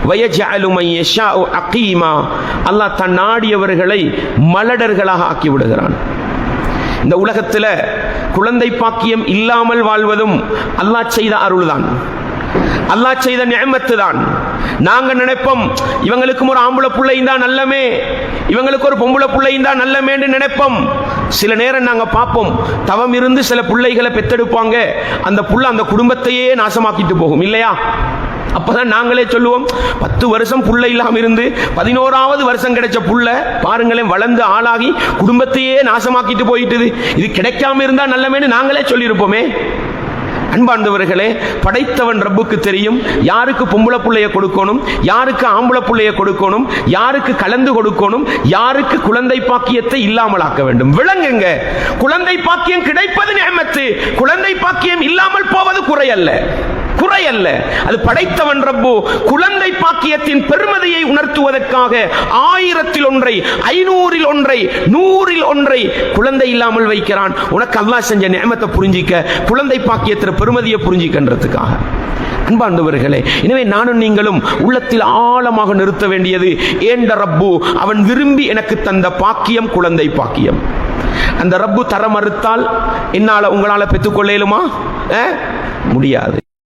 வயஜஅலு மன் யஷாஉ அகீமா, அல்லாஹ் தன் நாடியவர்களை மலடர்களாக ஆக்கி விடுகிறான். இந்த உலகத்தில் குழந்தை பாக்கியம் இல்லாமல் வாழ்வதும் அல்லாஹ் செய்த அருள்தான், அல்லாஹ் செய்த நிஅமத்து தான். நாங்க நினைப்போம் இவங்களுக்கு ஒரு ஆம்பளை பிள்ளையும் தான் நல்லமே, இவங்களுக்கு ஒரு பொம்பளை பிள்ளையும் தான் நல்லமேன்னு நினைப்போம். சில நேரம் நாங்க பார்ப்போம், தவம் இருந்து சில பிள்ளைகளை பெத்தெடுப்பாங்க, அந்த புள்ள அந்த குடும்பத்தையே நாசமாக்கிட்டு போகும் இல்லையா? அப்பதான் நாங்களே சொல்லுவோம், 10 வருஷம் புள்ள இல்லாம இருந்து 11வது வருஷம் கிடைச்ச புள்ள பாருங்களேன் வளர்ந்து ஆளாகி குடும்பத்தையே நாசமாக்கிட்டு போயிட்டுது, இது கிடைக்காம இருந்தா நல்லமேன்னு நாங்களே சொல்லியிருப்போமே. அன்பார்ந்தவர்களே, படைத்தவன் ரப்புக்கு தெரியும் யாருக்கு பொம்பளை புள்ளைய கொடுக்கணும், யாருக்கு ஆம்பளை புள்ளைய கொடுக்கணும், யாருக்கு கலந்து கொடுக்கணும், யாருக்கு குழந்தை பாக்கியத்தை இல்லாமல் ஆக்க வேண்டும். விளங்குங்க, குழந்தை பாக்கியம் கிடைப்பது நிஅமத்து, குழந்தை பாக்கியம் இல்லாமல் போவது குறையல்ல, குறையல்ல. அது படைத்தவன் ரப்பு குழந்தை பாக்கியத்தின் பெருமதியை உணர்த்துவதற்காக 1000-ல் ஒன்றை, 500-ல் ஒன்றை, 100-ல் ஒன்றை குழந்தை இல்லாமல் வைக்கிறான். உனக்கு அல்லாஹ் செஞ்ச நிஅமத்தை புரிஞ்சிக்க, குழந்தை பாக்கியத்தின் பெருமதியை புரிஞ்சிக்கின்றதுக்காக. அன்பார்ந்தவர்களே, எனவே நானும் நீங்களும் உள்ளத்தில் ஆழமாக நிறுத்த வேண்டியது, ஏண்ட ரப்பு அவன் விரும்பி எனக்கு தந்த பாக்கியம் குழந்தை பாக்கியம். அந்த ரப்பு தர மறுத்தால் என்னால உங்களால பெற்றுக்கொள்ள இயலுமா? முடியாது.